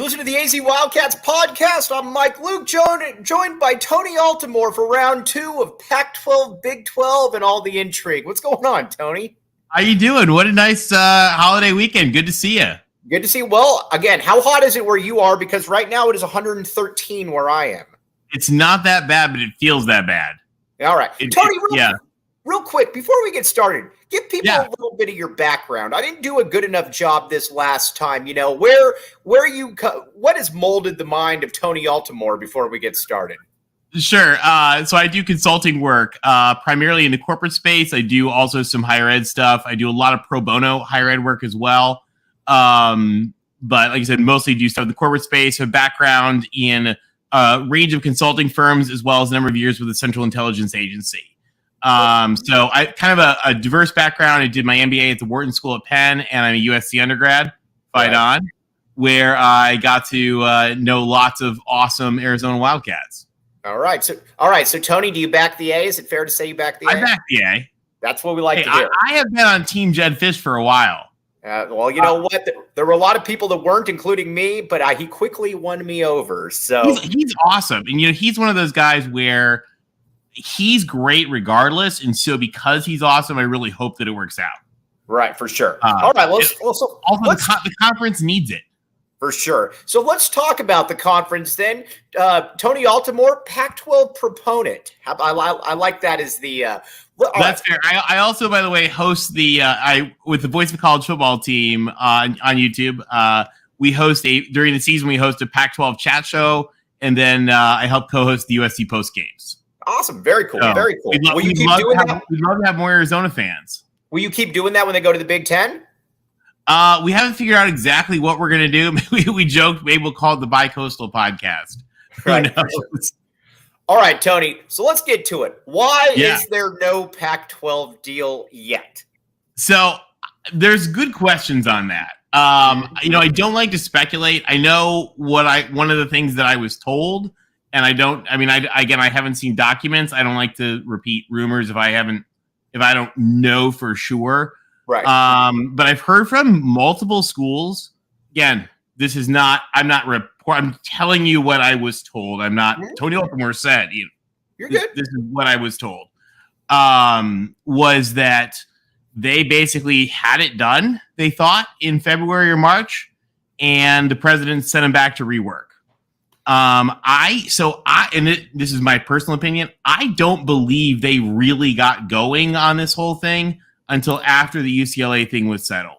Listen to the AZ Wildcats podcast. I'm Mike Luke, joined by Tony Altimore for round 2 of Pac-12, Big 12, and all the intrigue. What's going on, Tony? How you doing? What a nice holiday weekend. Good to see you. Good to see you. Well, again, how hot is it where you are? Because right now it is 113 where I am. It's not that bad, but it feels that bad. All right. Tony, real quick, before we get started, give people a little bit of your background. I didn't do a good enough job this last time. You know, what has molded the mind of Tony Altimore before we get started? Sure. So I do consulting work, primarily in the corporate space. I do also some higher ed stuff. I do a lot of pro bono higher ed work as well. But like I said, mostly do stuff in the corporate space. A background in a range of consulting firms, as well as a number of years with the Central Intelligence Agency. So I kind of a diverse background. I did my MBA at the Wharton School at Penn, and I'm a USC undergrad, where I got to know lots of awesome Arizona Wildcats. All right. So Tony, do you back the A? Is it fair to say you back the A? I back the A. That's what we like to hear. I have been on Team Jed Fish for a while. Well, you know what? There were a lot of people that weren't, including me, but he quickly won me over. So he's awesome, and he's one of those guys where he's great regardless, and so because he's awesome, I really hope that it works out. Right, for sure. All right, the conference needs it. For sure. So let's talk about the conference then. Tony Altimore, Pac-12 proponent. I like that as the that's fair. I also, by the way, host with the Voice of College Football team on YouTube. We host during the season we host a Pac-12 chat show, and then I help co-host the USC post games. Awesome. Very cool. Very cool. Will you keep doing that? We'd love to have more Arizona fans. Will you keep doing that when they go to the Big Ten? We haven't figured out exactly what we're going to do. Maybe we joked maybe we'll call it the Bi-Coastal Podcast. Right. Who knows? Sure. All right, Tony. So let's get to it. Why is there no Pac-12 deal yet? So there's good questions on that. I don't like to speculate. I know one of the things that I was told. And I haven't seen documents. I don't like to repeat rumors if I don't know for sure. Right. But I've heard from multiple schools. Again, I'm telling you what I was told. I'm not. Tony Altimore said. You're good. This is what I was told. Was that they basically had it done, they thought, in February or March, and the president sent them back to rework. This is my personal opinion. I don't believe they really got going on this whole thing until after the UCLA thing was settled.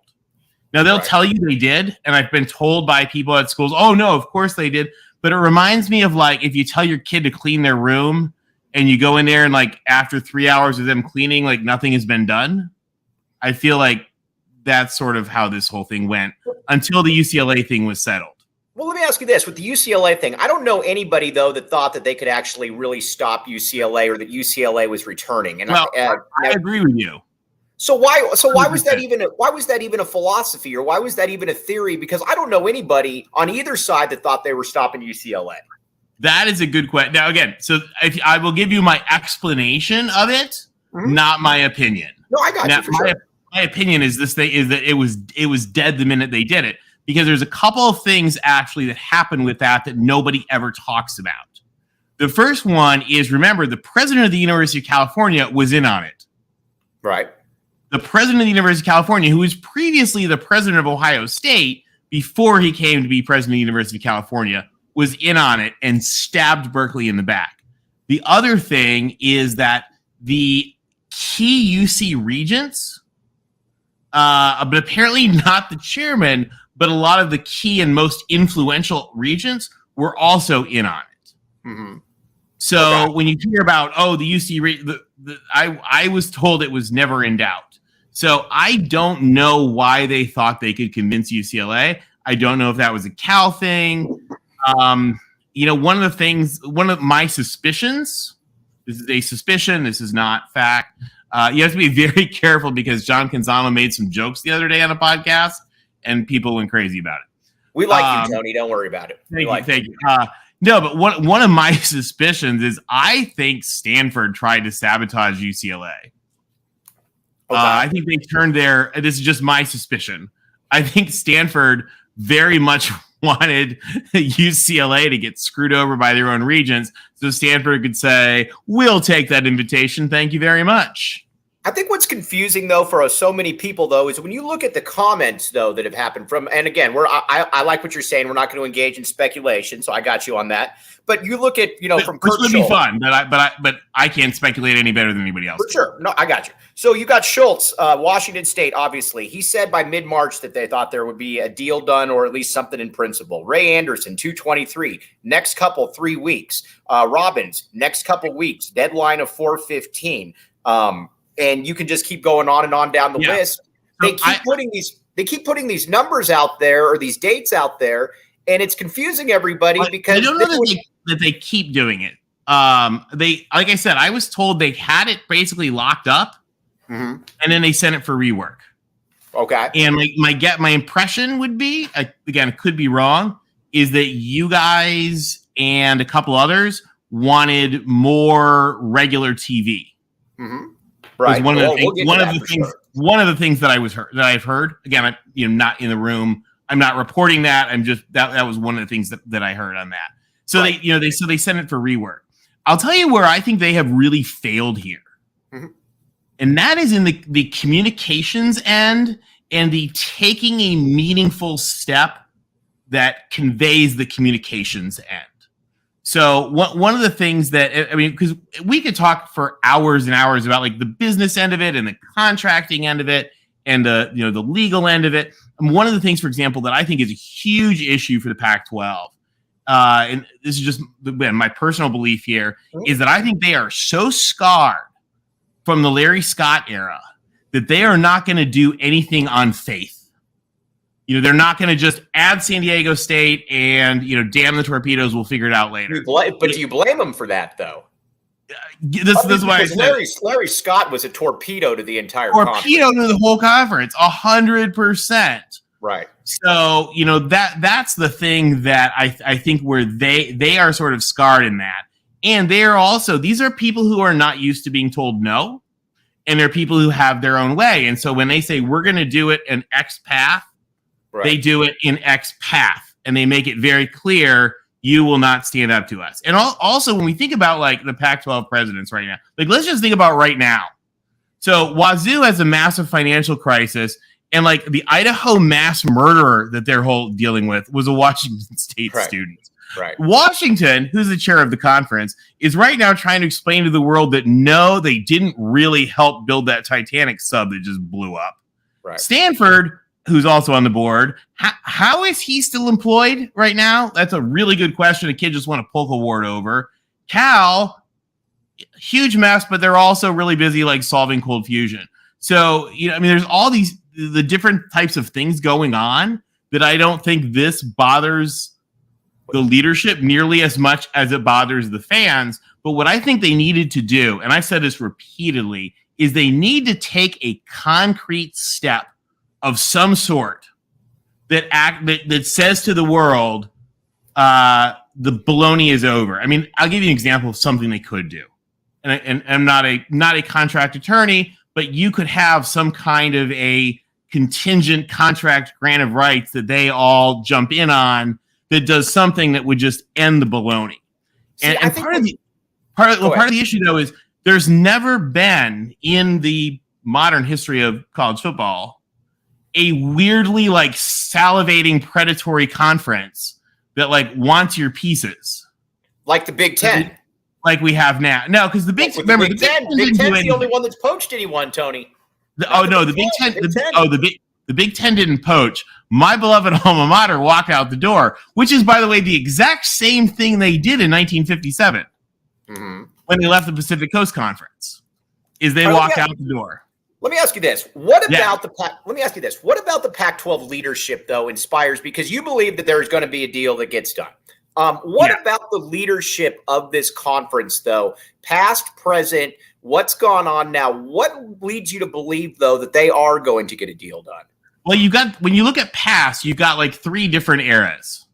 Now they'll tell you they did, and I've been told by people at schools, "Oh no, of course they did." But it reminds me of like if you tell your kid to clean their room, and you go in there and like after 3 hours of them cleaning, like nothing has been done. I feel like that's sort of how this whole thing went until the UCLA thing was settled. Well, let me ask you this. With the UCLA thing, I don't know anybody, though, that thought that they could actually really stop UCLA or that UCLA was returning. And I agree with you. So why was that even a philosophy, or why was that even a theory? Because I don't know anybody on either side that thought they were stopping UCLA. That is a good question. Now, again, so if I will give you my explanation of it, not my opinion. No, I got you for sure. My opinion is that it was dead the minute they did it. Because there's a couple of things actually that happened with that nobody ever talks about. The first one is, remember, the president of the University of California was in on it. Right. The president of the University of California, who was previously the president of Ohio State before he came to be president of the University of California, was in on it and stabbed Berkeley in the back. The other thing is that the key UC regents, but apparently not the chairman, but a lot of the key and most influential regents were also in on it. Mm-hmm. So when you hear about, the UC, I was told it was never in doubt. So I don't know why they thought they could convince UCLA. I don't know if that was a Cal thing. One of my suspicions, this is a suspicion, this is not fact. You have to be very careful because John Canzano made some jokes the other day on a podcast, and people went crazy about it. We like you, Tony. Don't worry about it. Thank you. No, but one of my suspicions is I think Stanford tried to sabotage UCLA. Okay. I think they turned this is just my suspicion. I think Stanford very much wanted UCLA to get screwed over by their own regents, so Stanford could say, "We'll take that invitation. Thank you very much." I think what's confusing, though, for so many people, though, is when you look at the comments, though, that have happened from, and again, I like what you're saying. We're not going to engage in speculation, so I got you on that. But you look at, from Kurt Schultz. Which would be fun, but I can't speculate any better than anybody else. For sure. No, I got you. So you got Schultz, Washington State, obviously. He said by mid-March that they thought there would be a deal done or at least something in principle. Ray Anderson, 223. Next couple, 3 weeks. Robbins, next couple weeks. Deadline of 4/15. And you can just keep going on and on down the list. They keep putting these numbers out there or these dates out there, and it's confusing everybody because I don't know that they keep doing it. They, like I said, I was told they had it basically locked up, and then they sent it for rework. Okay. And my impression would be, again, it could be wrong, is that you guys and a couple others wanted more regular TV. Right. One of the things that I've heard. Again, I'm not in the room. I'm not reporting that. I'm just that was one of the things that I heard on that. So they sent it for rework. I'll tell you where I think they have really failed here, and that is in the communications end and the taking a meaningful step that conveys the communications end. So one of the things that, because we could talk for hours and hours about like the business end of it and the contracting end of it and the legal end of it. And one of the things, for example, that I think is a huge issue for the Pac-12, and this is just my personal belief here, is that I think they are so scarred from the Larry Scott era that they are not going to do anything on faith. They're not going to just add San Diego State and, damn the torpedoes, we'll figure it out later. But do you blame them for that, though? This is why I said Larry Scott was a torpedo to the entire torpedo to the whole conference, 100%. Right. So, that's the thing that I think where they are sort of scarred in that. And they are also, these are people who are not used to being told no, and they're people who have their own way. And so when they say, we're going to do it in X path, they do it in X path, and they make it very clear you will not stand up to us. And also, when we think about like the Pac-12 presidents right now, like let's just think about right now. So Wazoo has a massive financial crisis, and like the Idaho mass murderer that they're dealing with was a Washington State student. Right. Washington, who's the chair of the conference, is right now trying to explain to the world that no, they didn't really help build that Titanic sub that just blew up. Right. Stanford, who's also on the board, how is he still employed right now? That's a really good question. A kid just won a Polk Award over. Cal, huge mess, but they're also really busy like solving cold fusion. So, there's all the different types of things going on that I don't think this bothers the leadership nearly as much as it bothers the fans. But what I think they needed to do, and I've said this repeatedly, is they need to take a concrete step of some sort that says to the world, the baloney is over. I'll give you an example of something they could do. And I'm not a contract attorney, but you could have some kind of a contingent contract grant of rights that they all jump in on that does something that would just end the baloney. And part of the issue though is there's never been in the modern history of college football a weirdly like salivating predatory conference that like wants your pieces, like the Big Ten, like we have now. No, because the Big Ten, the Big Ten's the only one that's poached anyone, Tony. The Big Ten didn't poach. My beloved alma mater walked out the door, which is, by the way, the exact same thing they did in 1957 when they left the Pacific Coast Conference. Is they walked out the door. Let me ask you this. What about the Pac-12 leadership, though, inspires? Because you believe that there's going to be a deal that gets done. What about the leadership of this conference, though? Past, present, what's gone on now? What leads you to believe, though, that they are going to get a deal done? Well, when you look at past, you've got like 4 different eras.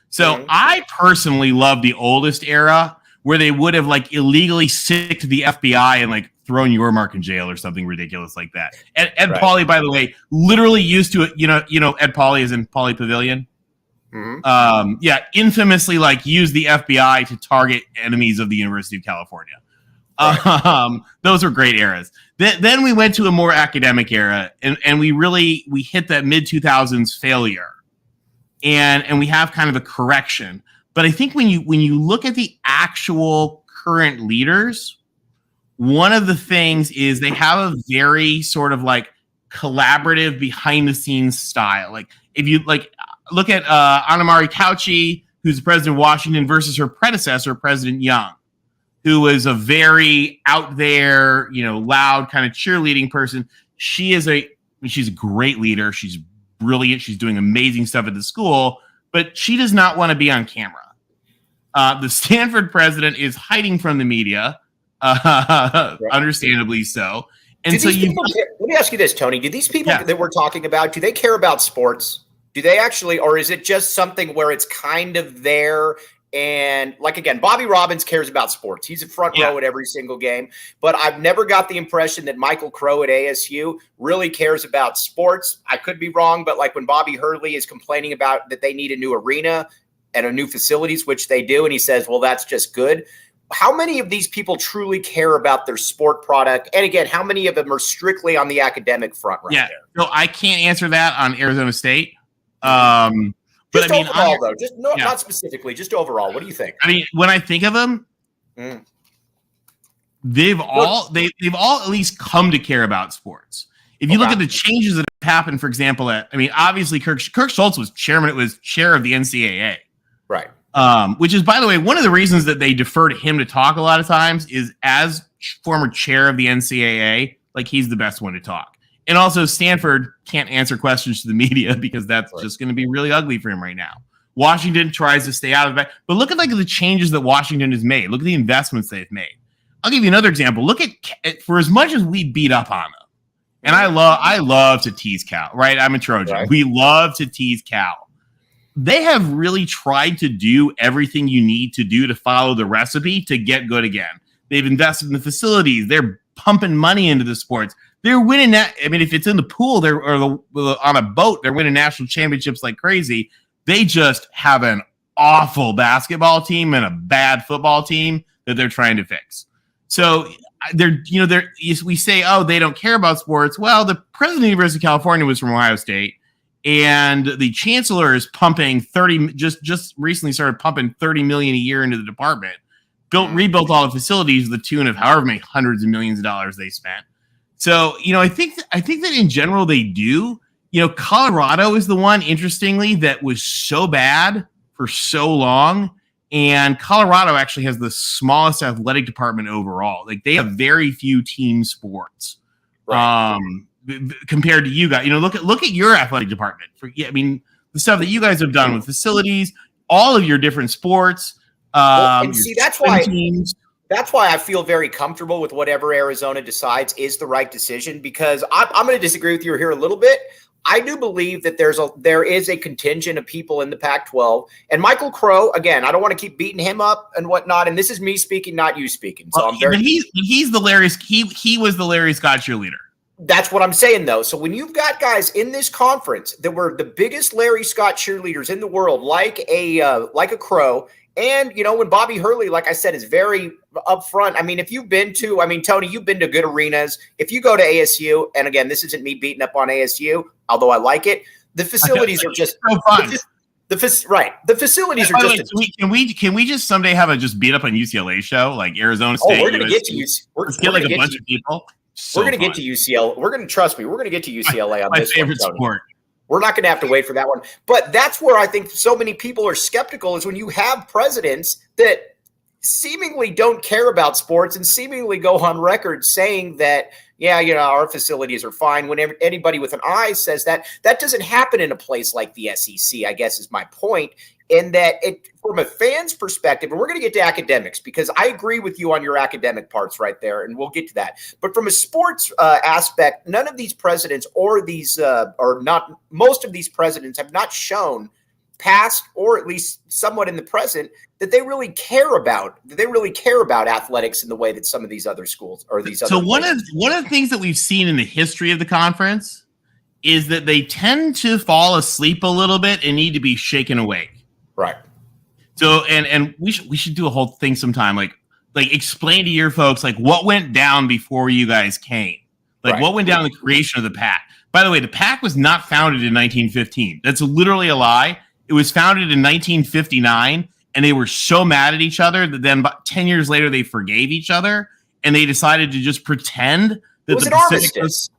So I personally love the oldest era where they would have like illegally sicked the FBI and like throwing your mark in jail or something ridiculous like that. Ed Pauley, by the way, literally used to, Ed Pauley is in Pauley Pavilion. Mm-hmm. Infamously used the FBI to target enemies of the University of California. Right. Those were great eras. Then we went to a more academic era, and we hit that mid-2000s failure, and we have kind of a correction. But I think when you look at the actual current leaders, one of the things is they have a very sort of collaborative behind-the-scenes style. If you look at Annamari Cauchi, who's the president of Washington, versus her predecessor, President Young, who was a very out there, loud kind of cheerleading person. She's a great leader. She's brilliant. She's doing amazing stuff at the school, but she does not want to be on camera. The Stanford president is hiding from the media, understandably so. And so let me ask you this, Tony. Do these people that we're talking about, do they care about sports? Do they actually, or is it just something where it's kind of there? And again, Bobby Robbins cares about sports. He's a front row at every single game. But I've never got the impression that Michael Crow at ASU really cares about sports. I could be wrong, but when Bobby Hurley is complaining about that they need a new arena and a new facilities, which they do, and he says, well, that's just good. How many of these people truly care about their sport product? And again, how many of them are strictly on the academic front there? No, I can't answer that on Arizona State. But overall, though, not specifically, just overall. What do you think? When I think of them, they've all at least come to care about sports. If you look at the changes that have happened, for example, obviously Kirk Schultz was chair of the NCAA, right? Which is, by the way, one of the reasons that they defer to him to talk a lot of times is as former chair of the NCAA, he's the best one to talk. And also, Stanford can't answer questions to the media because that's just going to be really ugly for him right now. Washington tries to stay out of it. But look at the changes that Washington has made. Look at the investments they've made. I'll give you another example. Look at, for as much as we beat up on them, and I love to tease Cal, right? I'm a Trojan. Right. We love to tease Cal. They have really tried to do everything you need to do to follow the recipe to get good again. They've invested in the facilities. They're pumping money into the sports. They're winning that. If it's in the pool, on a boat, they're winning national championships like crazy. They just have an awful basketball team and a bad football team that they're trying to fix. So we say, oh, they don't care about sports. Well, the president of the University of California was from Ohio State, and the chancellor is pumping just recently started pumping $30 million a year into the department. Rebuilt all the facilities to the tune of however many hundreds of millions of dollars they spent. So, I think that in general they do. Colorado is the one, interestingly, that was so bad for so long. And Colorado actually has the smallest athletic department overall. They have very few team sports compared to you guys. Look at your athletic department. The stuff that you guys have done with facilities, all of your different sports. And see, that's why I feel very comfortable with whatever Arizona decides is the right decision, because I'm going to disagree with you here a little bit. I do believe that there is a contingent of people in the Pac-12, and Michael Crow, again, I don't want to keep beating him up and whatnot. And this is me speaking, not you speaking. So he's the Larry. He was the Larry Scott cheerleader. That's what I'm saying, though. So when you've got guys in this conference that were the biggest Larry Scott cheerleaders in the world, like a Crow. And, when Bobby Hurley, like I said, is very upfront. If you've been to, Tony, you've been to good arenas. If you go to ASU, and again, this isn't me beating up on ASU, although I like it, the facilities are just so fun. The facilities are just. Can we just someday have a just beat up on UCLA show, like Arizona State? We're going to get to UCLA. Let's get a bunch of people. We're going to get to UCLA. We're going to trust me. We're going to get to UCLA on this. My favorite sport. We're not going to have to wait for that one. But that's where I think so many people are skeptical, is when you have presidents that seemingly don't care about sports and seemingly go on record saying that, our facilities are fine. Whenever anybody with an eye says that doesn't happen in a place like the SEC, I guess is my point. In that from a fan's perspective, and we're going to get to academics, because I agree with you on your academic parts right there, and we'll get to that. But from a sports aspect, none of these presidents most of these presidents have not shown past or at least somewhat in the present, that they really care about athletics in the way that some of these other schools or these other. So one of the things that we've seen in the history of the conference is that they tend to fall asleep a little bit and need to be shaken awake. Right. So and we should do a whole thing sometime, like explain to your folks like what went down before you guys came. Like what went down in the creation of the PAC. By the way, the PAC was not founded in 1915. That's literally a lie. It was founded in 1959, and they were so mad at each other that then about 10 years later they forgave each other, and they decided to just pretend that the Pacific Coast.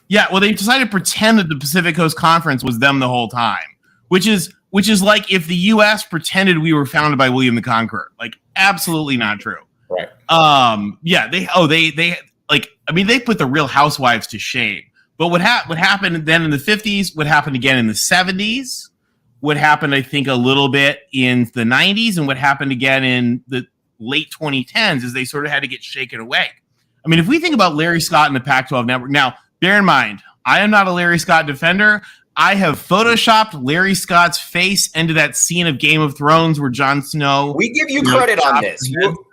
Yeah, well, they decided to pretend that the Pacific Coast Conference was them the whole time, which is like if the U.S. pretended we were founded by William the Conqueror. Like, absolutely not true. Right. Yeah. They put the Real Housewives to shame. But what happened then in the 50s? What happened again in the 70s? What happened, I think, a little bit in the 90s, and what happened again in the late 2010s is they sort of had to get shaken away. I mean, if we think about Larry Scott and the Pac-12 network, now, bear in mind, I am not a Larry Scott defender. I have photoshopped Larry Scott's face into that scene of Game of Thrones where Jon Snow. We give you credit on this.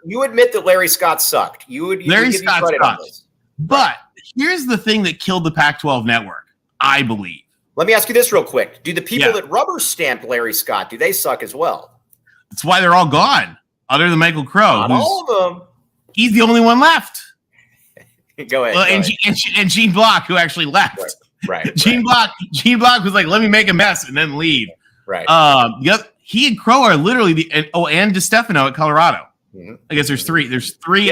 You admit that Larry Scott sucked. Larry Scott sucked. But here's the thing that killed the Pac-12 network, I believe. Let me ask you this real quick. Do the people that rubber stamped Larry Scott, do they suck as well? That's why they're all gone, other than Michael Crow. Not all of them. He's the only one left. Go ahead. Well, and Gene Block, who actually left. Right. Gene Block was like, let me make a mess and then leave. Right. He and Crow are literally and DeStefano at Colorado. Mm-hmm. I guess there's three. There's three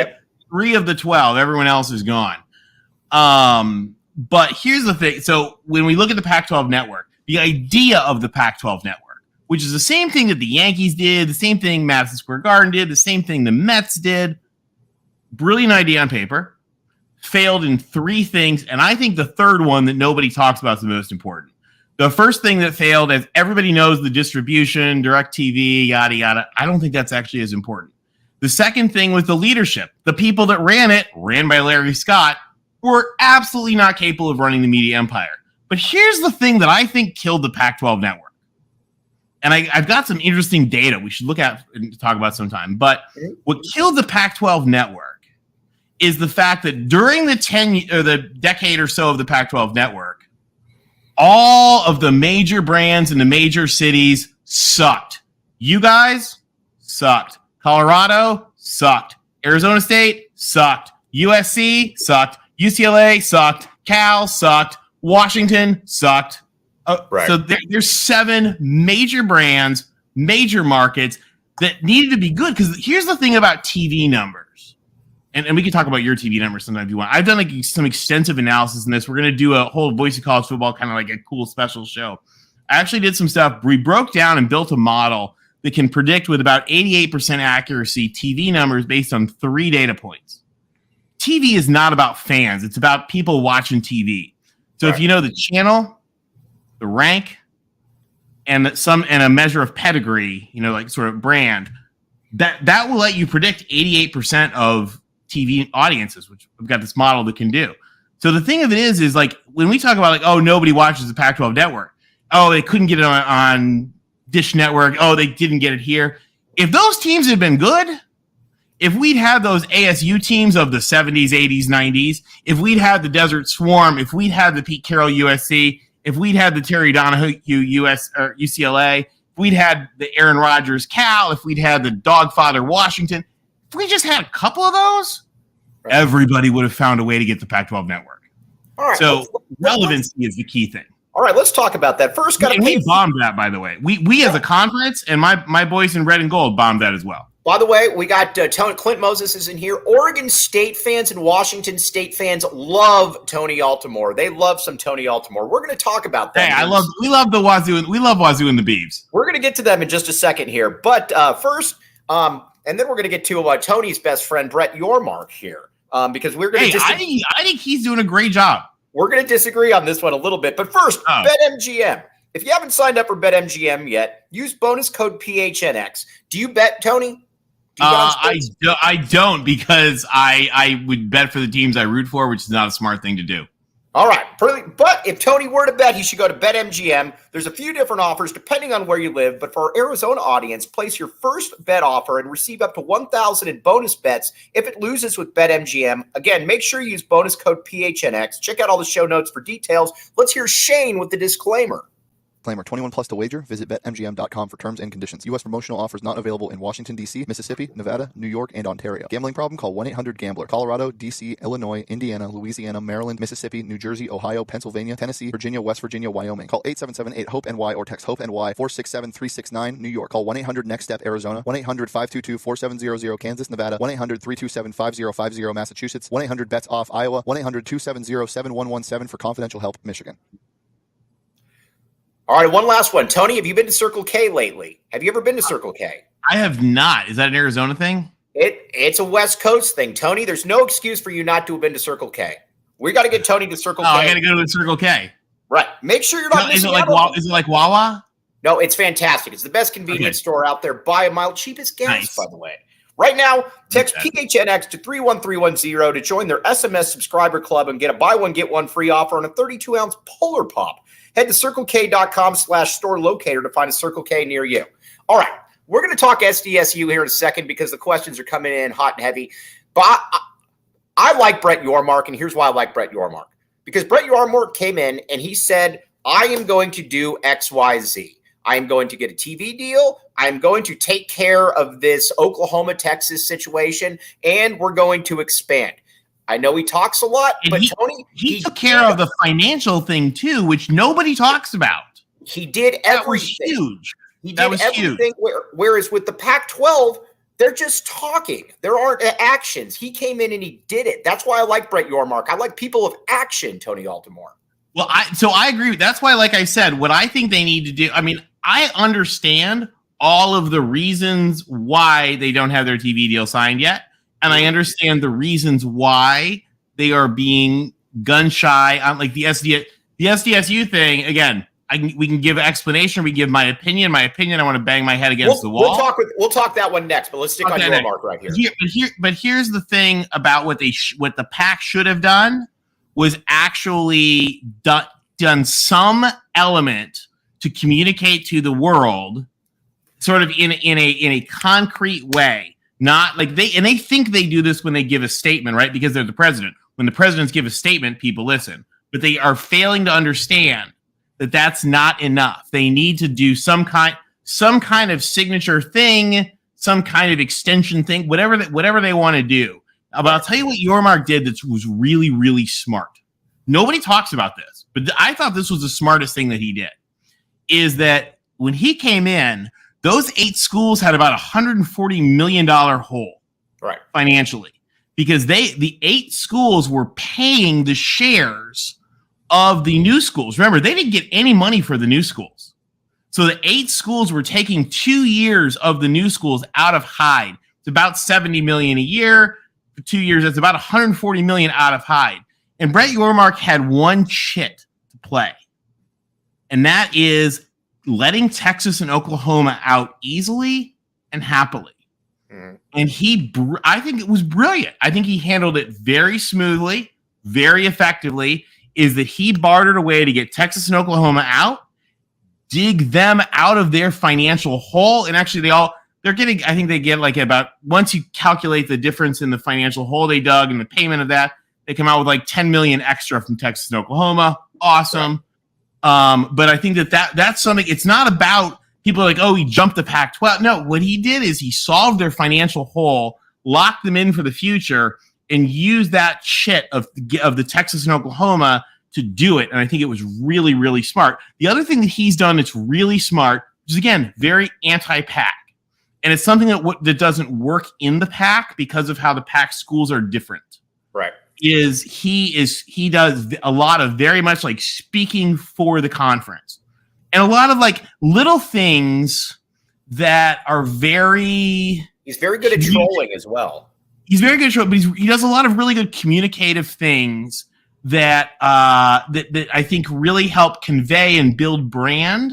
of the 12. Everyone else is gone. But here's the thing. So when we look at the Pac-12 network, the idea of the Pac-12 network, which is the same thing that the Yankees did, the same thing Madison Square Garden did, the same thing the Mets did, brilliant idea on paper, failed in three things. And I think the third one that nobody talks about is the most important. The first thing that failed, as everybody knows, the distribution, DirecTV, yada, yada. I don't think that's actually as important. The second thing was the leadership. The people that ran it, ran by Larry Scott, were absolutely not capable of running the media empire. But here's the thing that I think killed the Pac-12 network. And I've got some interesting data we should look at and talk about sometime. But what killed the Pac-12 network is the fact that during the decade or so of the Pac-12 network, all of the major brands in the major cities sucked. You guys sucked. Colorado sucked. Arizona State sucked. USC sucked. UCLA sucked. Cal sucked. Washington sucked. So there's 7 major brands, major markets that needed to be good. Because here's the thing about TV numbers. And we can talk about your TV numbers sometime if you want. I've done some extensive analysis in this. We're going to do a whole Voice of College Football kind of like a cool special show. I actually did some stuff. We broke down and built a model that can predict with about 88% accuracy TV numbers based on 3 data points. TV is not about fans. It's about people watching TV. So if you know the channel, the rank, and a measure of pedigree, like sort of brand, that will let you predict 88% of TV audiences, which we've got this model that can do. So the thing of it is like when we talk about like, oh, nobody watches the Pac-12 network. Oh, they couldn't get it on Dish Network. Oh, they didn't get it here. If those teams had been good, if we'd had those ASU teams of the 70s, 80s, 90s, if we'd had the Desert Swarm, if we'd had the Pete Carroll USC, if we'd had the Terry Donahue UCLA, if we'd had the Aaron Rodgers Cal, if we'd had the Dogfather Washington, if we just had a couple of those, everybody would have found a way to get the Pac-12 network. All right. So relevancy is the key thing. All right, let's talk about that. First, we bombed that, by the way. We as a conference, and my boys in red and gold bombed that as well. By the way, we got Clint Moses is in here. Oregon State fans and Washington State fans love Tony Altimore. They love some Tony Altimore. We're going to talk about that. Hey, we love Wazoo and the Beavs. We're going to get to them in just a second here, but first, and then we're going to get to Tony's best friend Brett Yormark here, because we're going to. I think he's doing a great job. We're going to disagree on this one a little bit, but first, BetMGM. If you haven't signed up for BetMGM yet, use bonus code PHNX. Do you bet, Tony? I don't, because I would bet for the teams I root for, which is not a smart thing to do. All right. But if Tony were to bet, he should go to BetMGM. There's a few different offers depending on where you live. But for our Arizona audience, place your first bet offer and receive up to $1,000 in bonus bets if it loses with BetMGM. Again, make sure you use bonus code PHNX. Check out all the show notes for details. Let's hear Shane with the disclaimer. 21 plus to wager. Visit BetMGM.com for terms and conditions. U.S. promotional offers not available in Washington, D.C., Mississippi, Nevada, New York, and Ontario. Gambling problem? Call 1-800-GAMBLER. Colorado, D.C., Illinois, Indiana, Louisiana, Maryland, Mississippi, New Jersey, Ohio, Pennsylvania, Tennessee, Virginia, West Virginia, Wyoming. Call 877-8-HOPE-NY or text HOPE-NY 467-369, New York. Call 1-800-NEXT-STEP, Arizona. 1-800-522-4700, Kansas, Nevada. 1-800-327-5050, Massachusetts. 1-800-BETS-OFF, Iowa. 1-800-270-7117 for confidential help, Michigan. All right, one last one. Tony, have you been to Circle K lately? Have you ever been to Circle K? I have not. Is that an Arizona thing? It's a West Coast thing, Tony. There's no excuse for you not to have been to Circle K. We got to get Tony to Circle K. Oh, I got to go to the Circle K. Right. Make sure you're not missing out. Is it like Wawa? No, it's fantastic. It's the best convenience store out there by a mile. Cheapest gas, by the way. Right now, text PHNX to 31310 to join their SMS subscriber club and get a buy one, get one free offer on a 32-ounce Polar Pop. Head to CircleK.com/store locator to find a Circle K near you. All right. We're going to talk SDSU here in a second because the questions are coming in hot and heavy. But I like Brett Yormark, and here's why I like Brett Yormark. Because Brett Yormark came in and he said, I am going to do X, Y, Z. I am going to get a TV deal. I am going to take care of this Oklahoma-Texas situation, and we're going to expand. I know he talks a lot, but Tony, he took care of the financial thing too, which nobody talks about. He did everything. That was huge. He did everything. Whereas with the Pac-12, they're just talking. There aren't actions. He came in and he did it. That's why I like Brett Yormark. I like people of action, Tony Altimore. Well, I agree. That's why, like I said, what I think they need to do. I mean, I understand all of the reasons why they don't have their TV deal signed yet. And I understand the reasons why they are being gun shy on like the SDSU thing. Again, we can give an explanation. We give my opinion. I want to bang my head against the wall. We'll talk that one next, but let's stick on Yormark right here. But here's the thing about what the PAC should have done was actually done some element to communicate to the world, sort of in a concrete way. Not like they think they do this when they give a statement, right? Because they're the president. When the presidents give a statement, people listen. But they are failing to understand that that's not enough. They need to do some kind of signature thing, some kind of extension thing, whatever they want to do. But I'll tell you what Yormark did that was really, really smart. Nobody talks about this, but I thought this was the smartest thing that he did. Is that when he came in, those 8 schools had about $140 million hole, right, financially, because the 8 schools were paying the shares of the new schools. Remember, they didn't get any money for the new schools, so the 8 schools were taking 2 years of the new schools out of Hyde. It's about $70 million a year for 2 years. That's about $140 million out of Hyde. And Brett Yormark had one chit to play, and that is letting Texas and Oklahoma out easily and happily. And I think it was brilliant. I think he handled it very smoothly, very effectively, is that he bartered a way to get Texas and Oklahoma out, dig them out of their financial hole. And actually they're getting, I think they get like about, once you calculate the difference in the financial hole they dug and the payment of that, they come out with like 10 million extra from Texas and Oklahoma. Awesome. Right. But I think that's something. It's not about people are like, oh, he jumped the Pac-12. No, what he did is he solved their financial hole, locked them in for the future, and used that shit of the Texas and Oklahoma to do it. And I think it was really, really smart. The other thing that he's done that's really smart, which is again very anti-PAC, and it's something that doesn't work in the PAC because of how the PAC schools are different. Right. He does a lot of very much like speaking for the conference, and a lot of like little things that are very. He's very good at trolling as well. He's very good at trolling, but he does a lot of really good communicative things that that I think really help convey and build brand.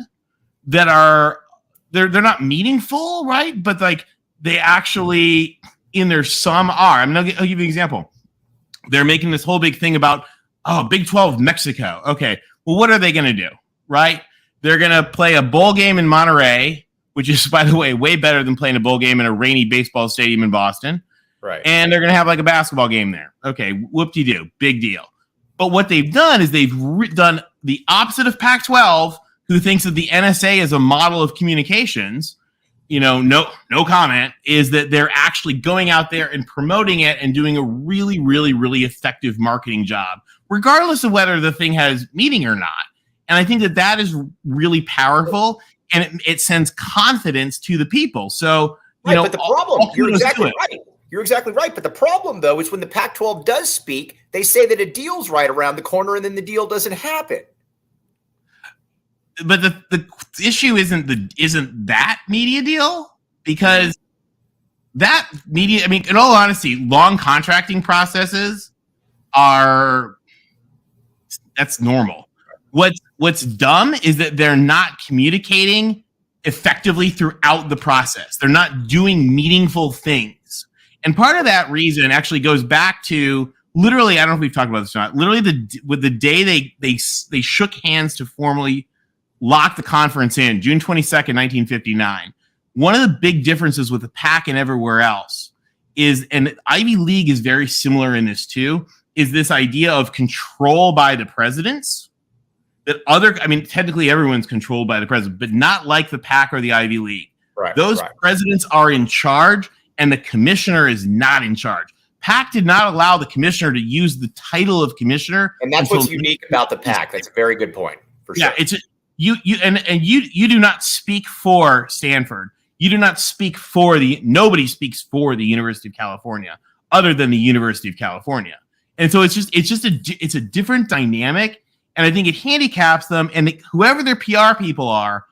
That are they're not meaningful, right? But like they actually in their sum are. I mean, I'll give you an example. They're making this whole big thing about Oh, Big 12, Mexico. Okay. Well, what are they going to do? Right? They're going to play a bowl game in Monterey, which is, by the way, way better than playing a bowl game in a rainy baseball stadium in Boston. Right. And they're going to have like a basketball game there. Okay. Whoop-de-doo. Big deal. But what they've done is they've done the opposite of Pac-12, who thinks that the NSA is a model of communications. No comment, is that they're actually going out there and promoting it and doing a really, really, really effective marketing job, regardless of whether the thing has meaning or not. And I think that is really powerful, and it sends confidence to the people. So, but the problem, you're exactly right. You're exactly right. But the problem, though, is when the Pac-12 does speak, they say that a deal's right around the corner, and then the deal doesn't happen. But the issue isn't that media deal, because that media, I mean, in all honesty, long contracting processes that's normal. What's dumb is that they're not communicating effectively throughout the process. They're not doing meaningful things. And part of that reason actually goes back to literally, I don't know if we've talked about this or not, literally the day they shook hands to formally lock the conference in, June 22nd, 1959. One of the big differences with the Pac and everywhere else is, and the Ivy League is very similar in this too, is this idea of control by the presidents. Technically everyone's controlled by the president, but not like the Pac or the Ivy League. Right. Those presidents are in charge, and the commissioner is not in charge. Pac did not allow the commissioner to use the title of commissioner. And that's what's unique about the Pac. That's a very good point. For sure. Yeah, you do not speak for Stanford. You do not speak for nobody speaks for the University of California other than the University of California. And so it's a different dynamic, and I think it handicaps them, and whoever their PR people are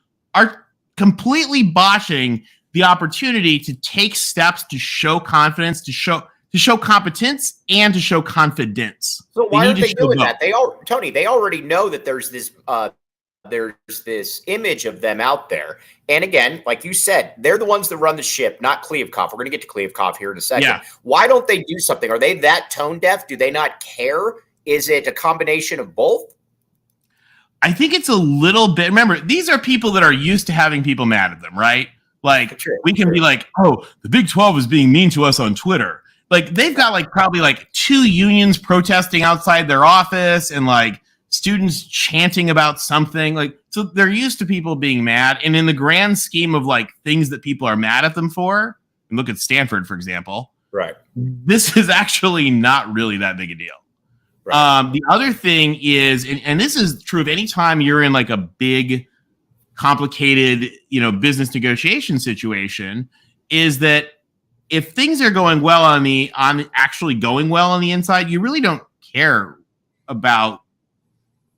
completely botching the opportunity to take steps to show confidence, to show competence, and to show confidence. So why aren't they doing that? They already know that there's this image of them out there. And again, like you said, they're the ones that run the ship, not Kliavkoff. We're going to get to Kliavkoff here in a second. Yeah. Why don't they do something? Are they that tone deaf? Do they not care? Is it a combination of both? I think it's a little bit. Remember, these are people that are used to having people mad at them, right? Like, we can be like, oh, the Big 12 is being mean to us on Twitter. Like, they've got probably 2 unions protesting outside their office, and students chanting about something. So they're used to people being mad. And in the grand scheme of things that people are mad at them for, and look at Stanford, for example. Right. This is actually not really that big a deal. Right. The other thing is, and this is true of any time you're in a big, complicated, business negotiation situation, is that if things are going well on actually going well on the inside, you really don't care about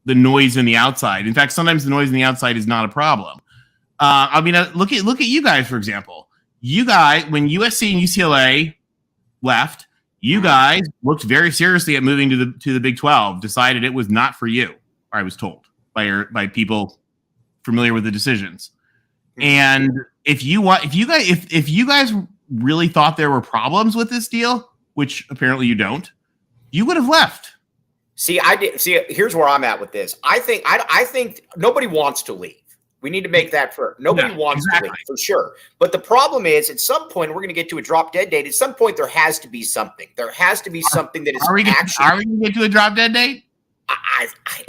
the noise in the outside. In fact, sometimes the noise in the outside is not a problem. Look at you guys, for example. You guys, when USC and UCLA left, you guys looked very seriously at moving to the Big 12. Decided it was not for you. I was told by people familiar with the decisions. And if you guys really thought there were problems with this deal, which apparently you don't, you would have left. See, here's where I'm at with this. I think nobody wants to leave. We need to make that for nobody wants to leave, for sure. But the problem is, at some point, we're going to get to a drop dead date. At some point, there has to be something. There has to be something that is actually. Are we going to get to a drop dead date?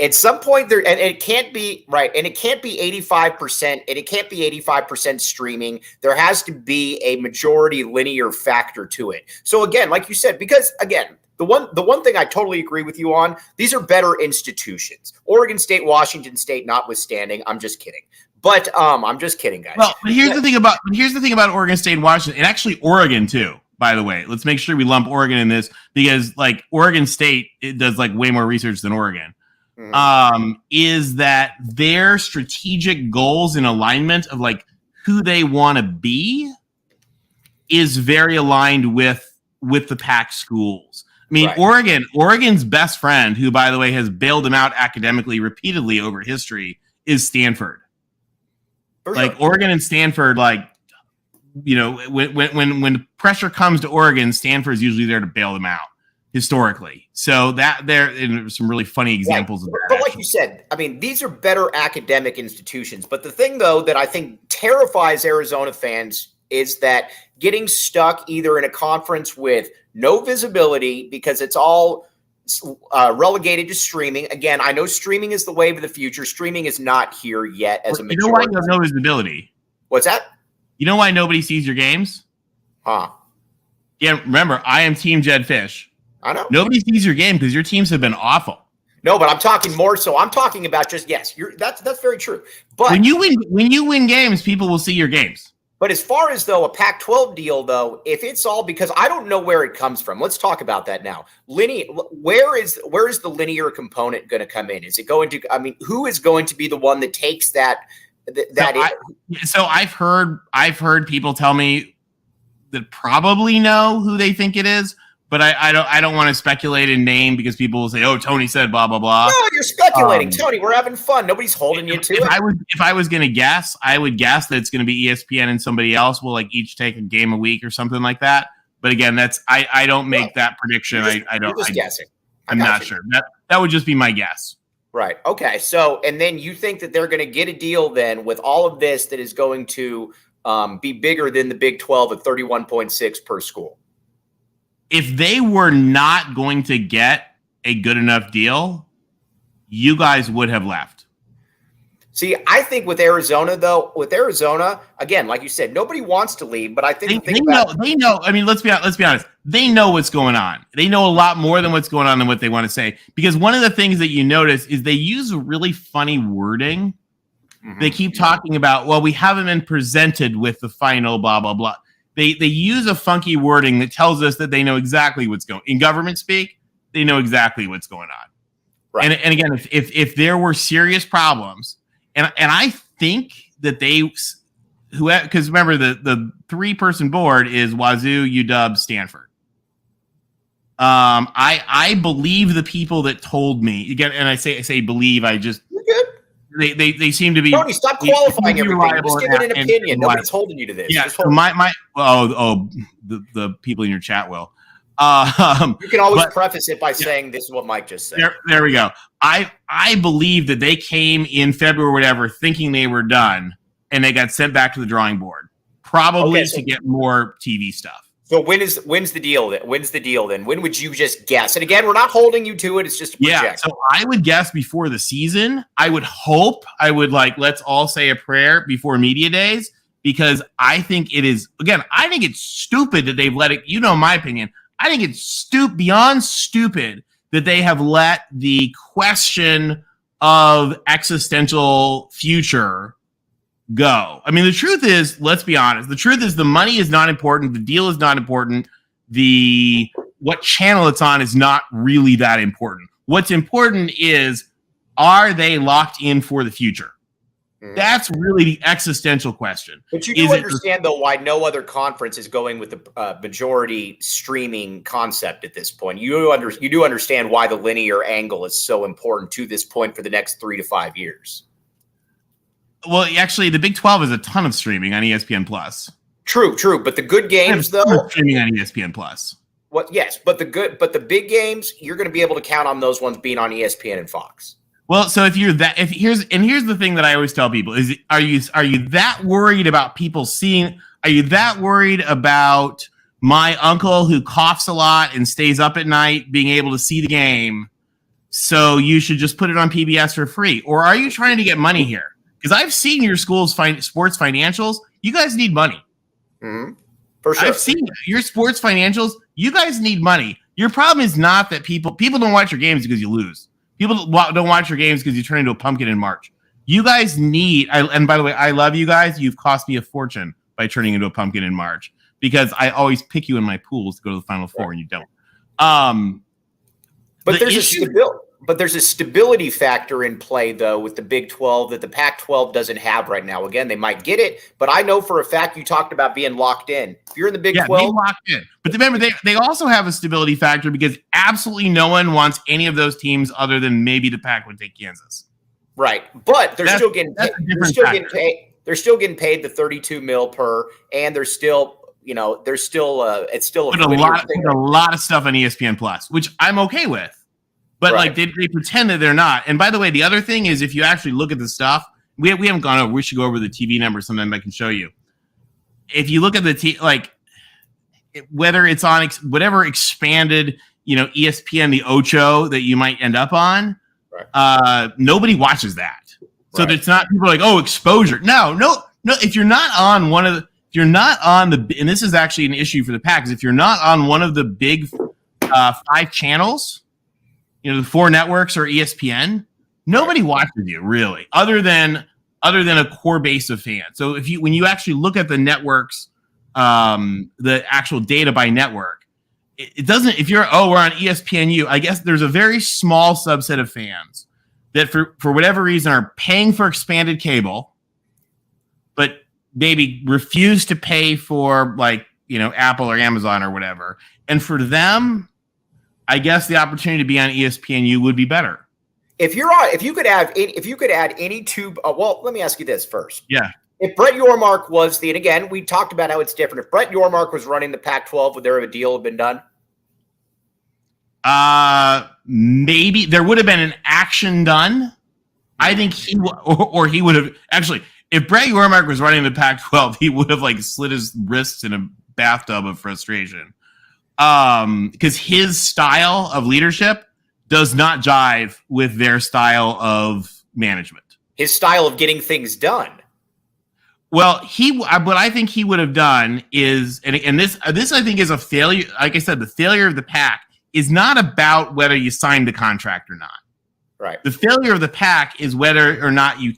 At some point there, and it can't be right, and it can't be 85%, and it can't be 85% streaming. There has to be a majority linear factor to it. So again, like you said, because again, the one thing I totally agree with you on, these are better institutions. Oregon State, Washington State, notwithstanding. I'm just kidding. But I'm just kidding, guys. Well, but here's the thing about Oregon State and Washington, and actually Oregon too. By the way, let's make sure we lump Oregon in this, because Oregon State, it does way more research than Oregon. Mm-hmm. Is that their strategic goals in alignment of who they want to be is very aligned with the Pac schools. I mean, right. Oregon's best friend, who by the way has bailed them out academically repeatedly over history, is Stanford. Sure. Oregon and Stanford, when pressure comes to Oregon, Stanford's usually there to bail them out. historically. So that there are some really funny examples of that. But like you said, I mean, these are better academic institutions. But the thing, though, that I think terrifies Arizona fans is that getting stuck either in a conference with no visibility because it's all relegated to streaming. Again, I know streaming is the wave of the future. Streaming is not here yet as a majority. You know why you have no visibility? What's that? You know why nobody sees your games? Huh. Yeah, remember, I am Team Jed Fish. I know. Nobody sees your game because your teams have been awful. No, but I'm talking more so. I'm talking about just that's very true. But when you win games, people will see your games. But as far as though a Pac-12 deal, though, if it's all because I don't know where it comes from. Let's talk about that now. Where is the linear component going to come in? Is it going to? I mean, who is going to be the one that takes that? So I've heard people tell me that probably know who they think it is. But I don't want to speculate and name because people will say, "Oh, Tony said blah blah blah." No, you're speculating, Tony. We're having fun. Nobody's holding you to it. If I was going to guess, I would guess that it's going to be ESPN and somebody else will like each take a game a week or something like that. But again, that's I don't make that prediction. I don't. You're just guessing. I'm not sure. That would just be my guess. Right. Okay. So, and then you think that they're going to get a deal then with all of this that is going to be bigger than the Big 12 at 31.6 per school. If they were not going to get a good enough deal, you guys would have left. See, I think with Arizona, again, like you said, nobody wants to leave, but I think they know. I mean, let's be honest. They know what's going on. They know a lot more than what's going on than what they want to say. Because one of the things that you notice is they use really funny wording. Mm-hmm. They keep talking about, well, we haven't been presented with the final blah, blah, blah. They use a funky wording that tells us that they know exactly what's going on. In government speak, they know exactly what's going on. Right. And again, if there were serious problems, and I think that because remember the 3-person board is Wazoo, UW, Stanford. I believe the people that told me again, and I say believe. I just you're good. They seem to be. Tony, stop qualifying everything. Just give it an opinion. Nobody's holding you to this. Yeah. So the people in your chat will. You can always preface it by saying this is what Mike just said. There we go. I believe that they came in February or whatever thinking they were done, and they got sent back to the drawing board, probably to get more TV stuff. So when's the deal then? When's the deal then? When would you just guess? And again, we're not holding you to it. It's just a projection. Yeah. So I would guess before the season. I would hope. Let's all say a prayer before media days because I think it is. Again, I think it's stupid that they've let it. You know my opinion. I think it's beyond stupid that they have let the question of existential future go. I mean, the truth is, let's be honest. The truth is the money is not important. The deal is not important. What channel it's on is not really that important. What's important is, are they locked in for the future? That's really the existential question. But you do understand, though, why no other conference is going with the majority streaming concept at this point. You do understand why the linear angle is so important to this point for the next 3 to 5 years. Well, actually, the Big 12 is a ton of streaming on ESPN Plus. True. But the good games, though, streaming on ESPN Plus. Yes, but the big games, you're going to be able to count on those ones being on ESPN and Fox. Well, so here's the thing that I always tell people is, are you that worried about people seeing? Are you that worried about my uncle who coughs a lot and stays up at night being able to see the game? So you should just put it on PBS for free, or are you trying to get money here? Because I've seen your school's sports financials. You guys need money. Mm-hmm. For sure. I've seen your sports financials. You guys need money. Your problem is not that people don't watch your games because you lose. People don't watch your games because you turn into a pumpkin in March. You guys need, and by the way, I love you guys. You've cost me a fortune by turning into a pumpkin in March because I always pick you in my pools to go to the Final Four and you don't. But there's a stability factor in play, though, with the Big 12 that the Pac-12 doesn't have right now. Again, they might get it, but I know for a fact you talked about being locked in. If you're in the Big 12, locked in. But remember, they also have a stability factor because absolutely no one wants any of those teams other than maybe the Pac would take Kansas. Right, but they're still getting paid. They're still getting paid the $32 million per, and they're still there's still it's still a lot of stuff on ESPN Plus, which I'm okay with. But Right. like they pretend that they're not. And by the way, the other thing is if you actually look at the stuff, we haven't gone over. We should go over the TV numbers sometime. I can show you. If you look at the whether it's on whatever expanded, ESPN, the Ocho that you might end up on, right. Nobody watches that. So Right. it's not people are like, oh, exposure. No. If you're not on and this is actually an issue for the Pac, is if you're not on one of the big 5 channels, the 4 networks or ESPN, nobody watches you really, other than a core base of fans. So when you actually look at the networks, the actual data by network, it doesn't. If we're on ESPNU, I guess there's a very small subset of fans that for whatever reason are paying for expanded cable, but maybe refuse to pay for Apple or Amazon or whatever. And for them, I guess the opportunity to be on ESPNU would be better. If you could add any two, well, let me ask you this first. Yeah. If Brett Yormark was and again, we talked about how it's different. If Brett Yormark was running the Pac-12, would there have a deal have been done? Maybe there would have been an action done. I think he would have actually. If Brett Yormark was running the Pac-12, he would have slit his wrists in a bathtub of frustration. Because his style of leadership does not jive with their style of management. His style of getting things done. Well, what I think he would have done is, and this I think is a failure. Like I said, the failure of the Pac is not about whether you signed the contract or not. Right. The failure of the Pac is whether or not you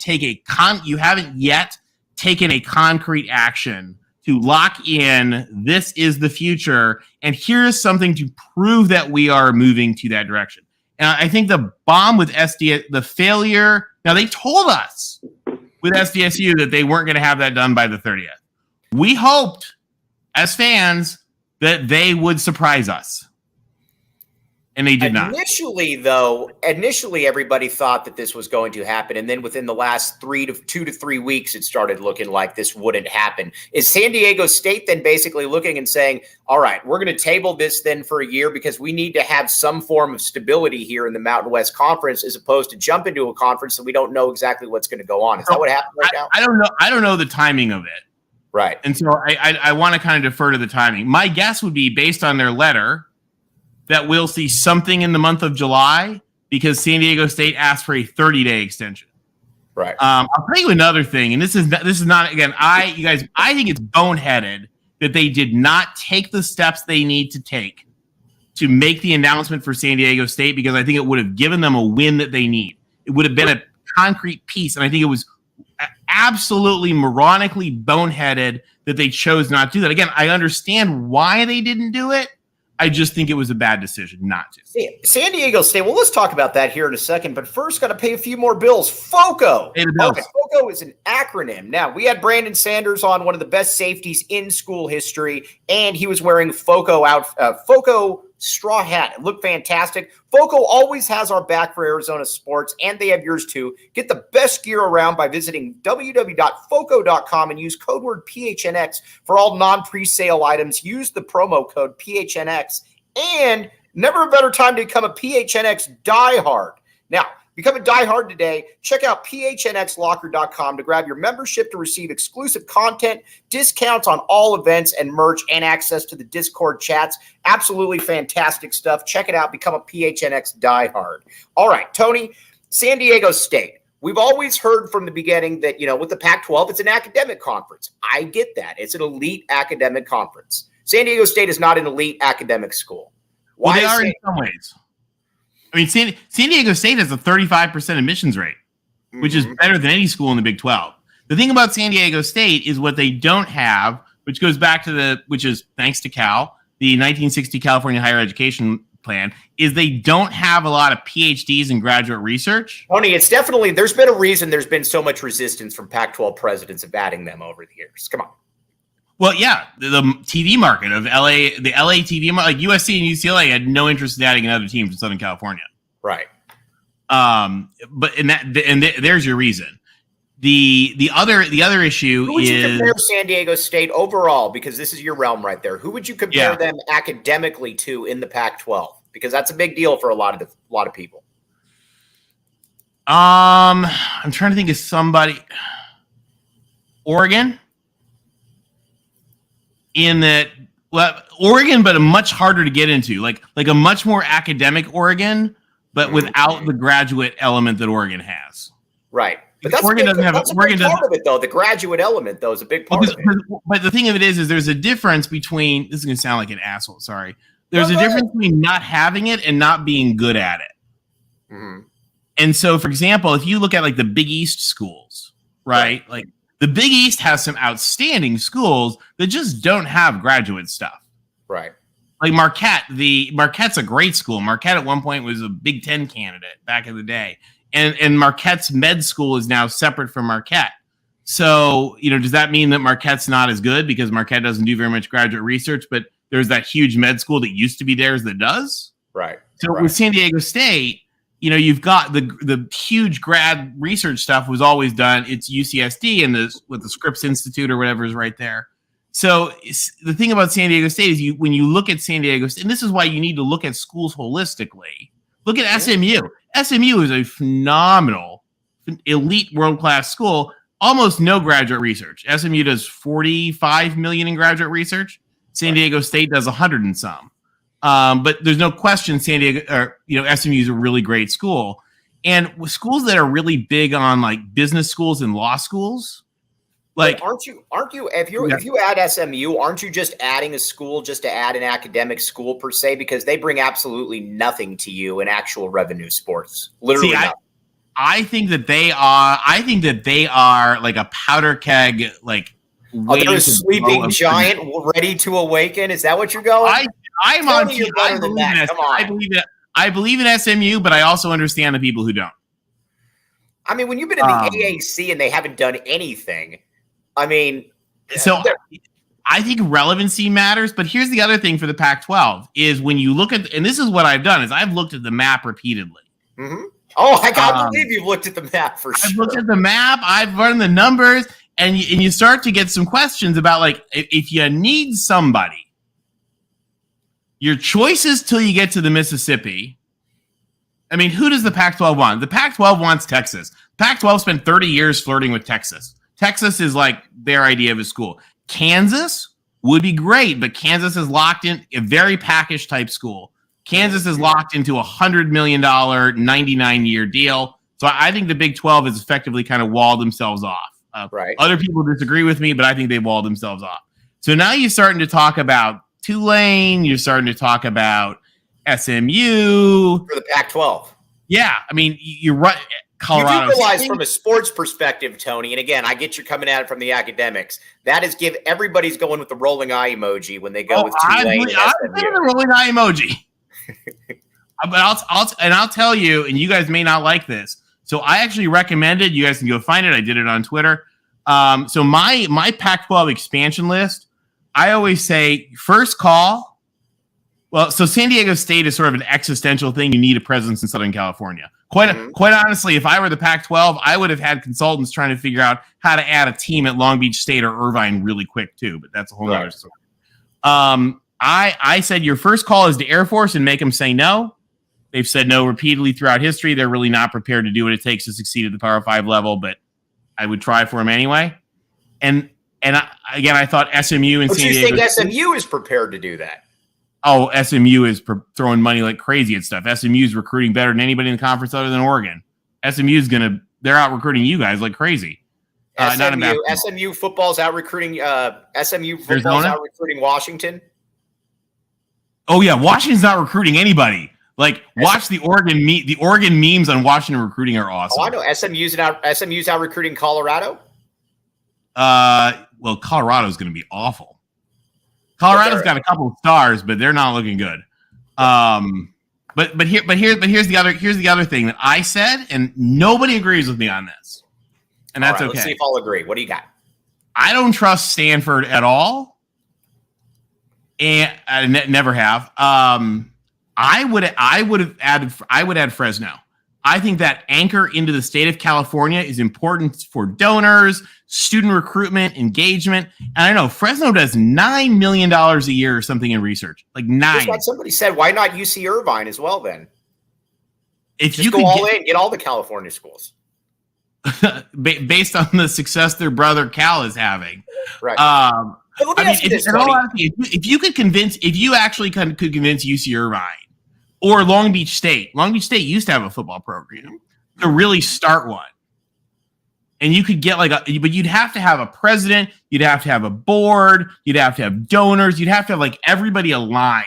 you haven't yet taken a concrete action to lock in, this is the future, and here's something to prove that we are moving to that direction. And I think the bomb with the failure, now they told us with SDSU that they weren't going to have that done by the 30th. We hoped, as fans, that they would surprise us. And they did not. Initially, everybody thought that this was going to happen. And then within the last 2 to 3 weeks, it started looking like this wouldn't happen. Is San Diego State then basically looking and saying, all right, we're going to table this then for a year because we need to have some form of stability here in the Mountain West Conference as opposed to jump into a conference that we don't know exactly what's going to go on? Is that what happened right now? I don't know. I don't know the timing of it. Right. And so I want to kind of defer to the timing. My guess would be based on their letter that we'll see something in the month of July because San Diego State asked for a 30-day extension. Right. I'll tell you another thing, and this is not again. I think it's boneheaded that they did not take the steps they need to take to make the announcement for San Diego State because I think it would have given them a win that they need. It would have been a concrete piece, and I think it was absolutely moronically boneheaded that they chose not to do that. Again, I understand why they didn't do it. I just think it was a bad decision not to. San Diego State. Well, let's talk about that here in a second. But first, got to pay a few more bills. FOCO. Okay, FOCO is an acronym. Now, we had Brandon Sanders on, one of the best safeties in school history, and he was wearing FOCO straw hat. It looked fantastic. FOCO always has our back for Arizona sports, and they have yours too. Get the best gear around by visiting www.foco.com and use code word PHNX for all non-presale items. Use the promo code PHNX, and never a better time to become a PHNX diehard. Now, become a diehard today. Check out phnxlocker.com to grab your membership to receive exclusive content, discounts on all events and merch, and access to the Discord chats. Absolutely fantastic stuff. Check it out. Become a PHNX diehard. All right, Tony, San Diego State. We've always heard from the beginning that, with the Pac-12, it's an academic conference. I get that. It's an elite academic conference. San Diego State is not an elite academic school. Well, they are in some ways. I mean, San Diego State has a 35% admissions rate, which is better than any school in the Big 12. The thing about San Diego State is what they don't have, which goes back to which is thanks to Cal, the 1960 California Higher Education Plan, is they don't have a lot of PhDs in graduate research. Tony, it's definitely, there's been a reason there's been so much resistance from Pac-12 presidents of adding them over the years. Come on. Well, yeah, the TV market of LA, the LA TV market, like USC and UCLA had no interest in adding another team to Southern California. Right. But there's your reason. The other issue Who would is, you compare San Diego State overall? Because this is your realm right there. Who would you compare them academically to in the Pac-12? Because that's a big deal for a lot of people. I'm trying to think of somebody. Oregon, in that, well, Oregon, but a much harder to get into, like a much more academic Oregon, but without the graduate element that Oregon has. Right. But that's Oregon doesn't have that's a Oregon big part of it, though. The graduate element, though, is a big part of it. But the thing of it is there's a difference between, this is going to sound like an asshole, sorry. There's a difference between not having it and not being good at it. Mm-hmm. And so, for example, if you look at like the Big East schools, right? Like the Big East has some outstanding schools that just don't have graduate stuff. Right. Like Marquette. Marquette's a great school. Marquette at one point was a Big Ten candidate back in the day. And Marquette's med school is now separate from Marquette. So, does that mean that Marquette's not as good because Marquette doesn't do very much graduate research, but there's that huge med school that used to be theirs that does? Right. So with San Diego State, you've got the huge grad research stuff was always done. It's UCSD and with the Scripps Institute or whatever is right there. So the thing about San Diego State is when you look at San Diego State, and this is why you need to look at schools holistically. Look at SMU. SMU is a phenomenal, elite, world-class school. Almost no graduate research. SMU does $45 million in graduate research. San Diego State does 100 and some. But there's no question SMU is a really great school. And with schools that are really big on like business schools and law schools, like aren't you if you add SMU, aren't you just adding a school just to add an academic school per se, because they bring absolutely nothing to you in actual revenue sports. Literally nothing. I think that they are like a powder keg, like they're a sleeping giant ready to awaken. Is that what you're going? I'm on team. I believe in SMU, but I also understand the people who don't. I mean, when you've been in the AAC and they haven't done anything, I mean, so I think relevancy matters. But here's the other thing for the Pac-12 is when you look at, and this is what I've done, is I've looked at the map repeatedly. Mm-hmm. Oh, I can't believe you've looked at the map for sure. I've looked at the map. I've run the numbers, and you start to get some questions about like if you need somebody. Your choices till you get to the Mississippi. I mean, who does the Pac-12 want? The Pac-12 wants Texas. Pac-12 spent 30 years flirting with Texas. Texas is like their idea of a school. Kansas would be great, but Kansas is locked in a very Pac-ish type school. Kansas is locked into a $100 million 99-year deal. So I think the Big 12 has effectively kind of walled themselves off. Right. Other people disagree with me, but I think they walled themselves off. So now you're starting to talk about Tulane. You're starting to talk about SMU. For the Pac-12. Yeah. I mean, you're right. Colorado. You do realize from a sports perspective, Tony, and again, I get you coming at it from the academics. That is everybody's going with the rolling eye emoji when they go with Tulane. I'm the rolling eye emoji. But I'll tell you, and you guys may not like this. So I actually recommended, you guys can go find it. I did it on Twitter. So my Pac-12 expansion list, I always say first call. Well, so San Diego State is sort of an existential thing. You need a presence in Southern California. Quite honestly, if I were the Pac-12, I would have had consultants trying to figure out how to add a team at Long Beach State or Irvine really quick too. But that's a whole other story. I said your first call is to Air Force and make them say no. They've said no repeatedly throughout history. They're really not prepared to do what it takes to succeed at the Power 5 level, but I would try for them anyway. And I thought SMU and San Diego. You think SMU is prepared to do that? Oh, SMU is throwing money like crazy at stuff. SMU is recruiting better than anybody in the conference other than Oregon. They're out recruiting you guys like crazy. SMU football's out recruiting. SMU football's out recruiting Washington. Oh yeah, Washington's not recruiting anybody. Like watch the Oregon memes on Washington recruiting are awesome. Oh, I know. SMU's out recruiting Colorado. Well, Colorado's going to be awful. Colorado's got a couple of stars, but they're not looking good. But here's the other thing that I said, and nobody agrees with me on this, and that's okay. Let's see if I'll agree. What do you got? I don't trust Stanford at all, and I never have. I would add Fresno. I think that anchor into the state of California is important for donors, student recruitment, engagement. And I know Fresno does $9 million a year or something in research, like $9. Like somebody said, why not UC Irvine as well then? If Just you go all in, get all the California schools. Based on the success their brother Cal is having. Right. If you actually could convince UC Irvine or Long Beach State used to have a football program to really start one. And you could get but you'd have to have a president, you'd have to have a board, you'd have to have donors, you'd have to have like everybody aligned,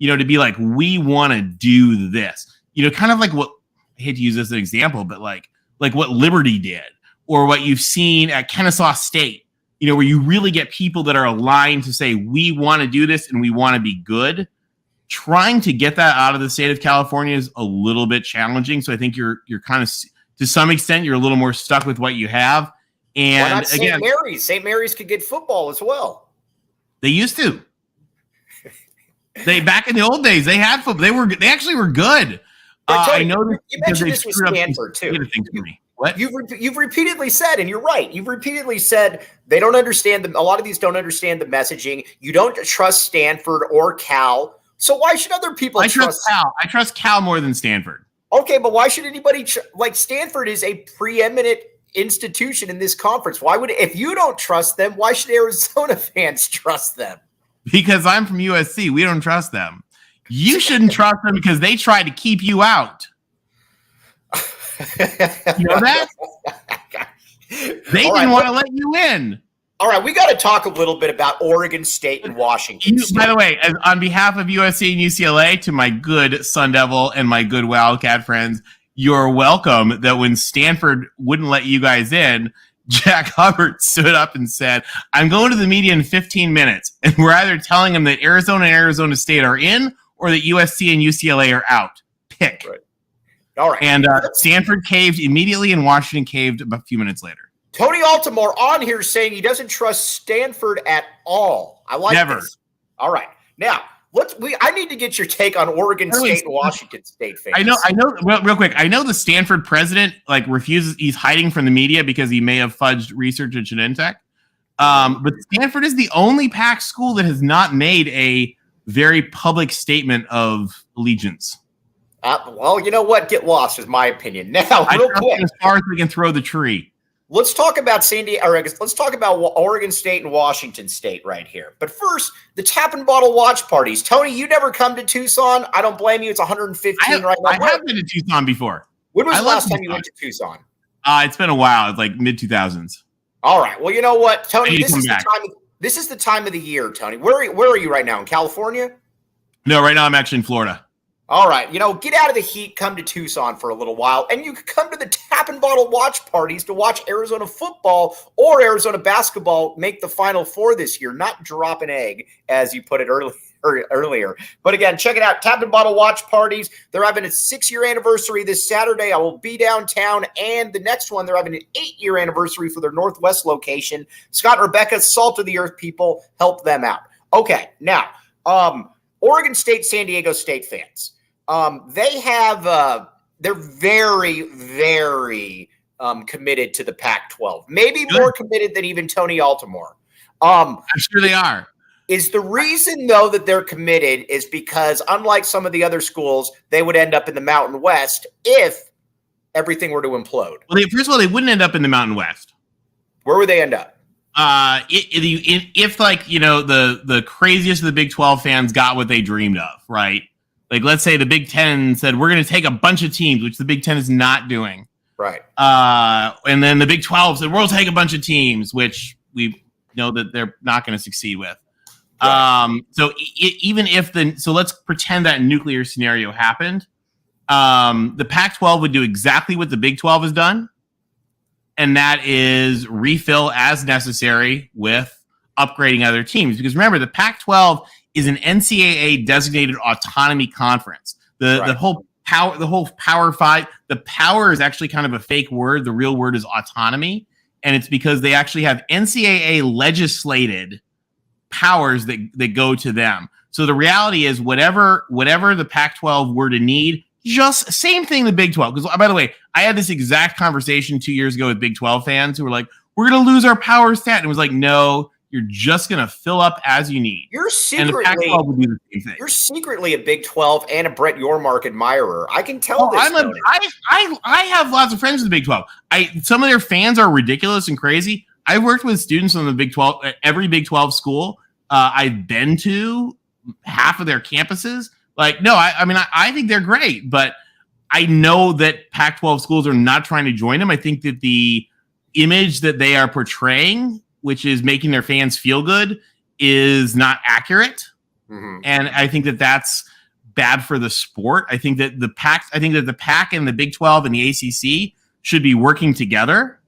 to be like, we want to do this. Kind of like what, I hate to use this as an example, but like what Liberty did, or what you've seen at Kennesaw State, where you really get people that are aligned to say, we want to do this and we want to be good. Trying to get that out of the state of California is a little bit challenging. So I think you're kind of, to some extent, you're a little more stuck with what you have. And why not St. Mary's? St. Mary's could get football as well. They used to. Back in the old days, they had football. They actually were good. I know you mentioned this with Stanford too. What? You've repeatedly said, and you're right. You've repeatedly said they don't understand a lot of these don't understand the messaging. You don't trust Stanford or Cal. So why should other people trust Cal? I trust Cal more than Stanford. Okay, but why should anybody like Stanford is a preeminent institution in this conference? If you don't trust them, why should Arizona fans trust them? Because I'm from USC. We don't trust them. You shouldn't trust them because they tried to keep you out. You know that? They didn't want to let you in. All right, we got to talk a little bit about Oregon State and Washington State. By the way, on behalf of USC and UCLA, to my good Sun Devil and my good Wildcat friends, you're welcome that when Stanford wouldn't let you guys in, Jack Hubbard stood up and said, I'm going to the media in 15 minutes. And we're either telling them that Arizona and Arizona State are in or that USC and UCLA are out. Pick. Right. All right. And Stanford caved immediately and Washington caved a few minutes later. Tony Altimore on here saying he doesn't trust Stanford at all. I like this. All right. Now, I need to get your take on Oregon State and Washington State fans. I know. Real quick, I know the Stanford president refuses. He's hiding from the media because he may have fudged research at Genentech. But Stanford is the only Pac school that has not made a very public statement of allegiance. Well, you know what? Get lost is my opinion. Now, real quick, as far as we can throw the tree. Let's talk about let's talk about Oregon State and Washington State right here. But first, the tap and bottle watch parties. Tony, you never come to Tucson. I don't blame you. It's 115 right now. I have been to Tucson before. When was the last time you went to Tucson? It's been a while. It's like mid-2000s. All right. Well, you know what, Tony? This is the time of the year, Tony. Where are you right now? In California? No, right now I'm actually in Florida. All right, get out of the heat, come to Tucson for a little while, and you can come to the tap and bottle watch parties to watch Arizona football or Arizona basketball make the Final Four this year, not drop an egg, as you put it earlier. But again, check it out, tap and bottle watch parties. They're having a 6-year anniversary this Saturday. I will be downtown, and the next one, they're having an 8-year anniversary for their Northwest location. Scott and Rebecca, Salt of the Earth people, help them out. Okay, now, Oregon State, San Diego State fans. They're very, very committed to the Pac-12. Maybe more committed than even Tony Altimore. I'm sure they are. Is the reason, though, that they're committed is because, unlike some of the other schools, they would end up in the Mountain West if everything were to implode. Well, first of all, they wouldn't end up in the Mountain West. Where would they end up? If the craziest of the Big 12 fans got what they dreamed of, right? Like, let's say the Big Ten said, we're going to take a bunch of teams, which the Big Ten is not doing. Right. And then the Big 12 said, we'll take a bunch of teams, which we know that they're not going to succeed with. Right. So let's pretend that nuclear scenario happened. The Pac-12 would do exactly what the Big 12 has done. And that is refill as necessary with upgrading other teams. Because remember, the Pac-12 is an NCAA designated autonomy conference. The whole Power 5, the power is actually kind of a fake word. The real word is autonomy. And it's because they actually have NCAA legislated powers that go to them. So the reality is whatever the Pac-12 were to need, just same thing the Big 12. Because by the way, I had this exact conversation 2 years ago with Big 12 fans who were like, we're going to lose our power stat. And it was like, no, you're just going to fill up as you need. You're and the Pac-12 will do the same thing. You're secretly a Big 12 and a Brett Yormark admirer. I can tell this. I have lots of friends in the Big 12. Some of their fans are ridiculous and crazy. I've worked with students on the Big 12 at every Big 12 school. I've been to half of their campuses. Like, no, I think they're great, but I know that Pac-12 schools are not trying to join them. I think that the image that they are portraying, which is making their fans feel good, is not accurate. Mm-hmm. And I think that that's bad for the sport. I think that the Pac and the Big 12 and the ACC should be working together.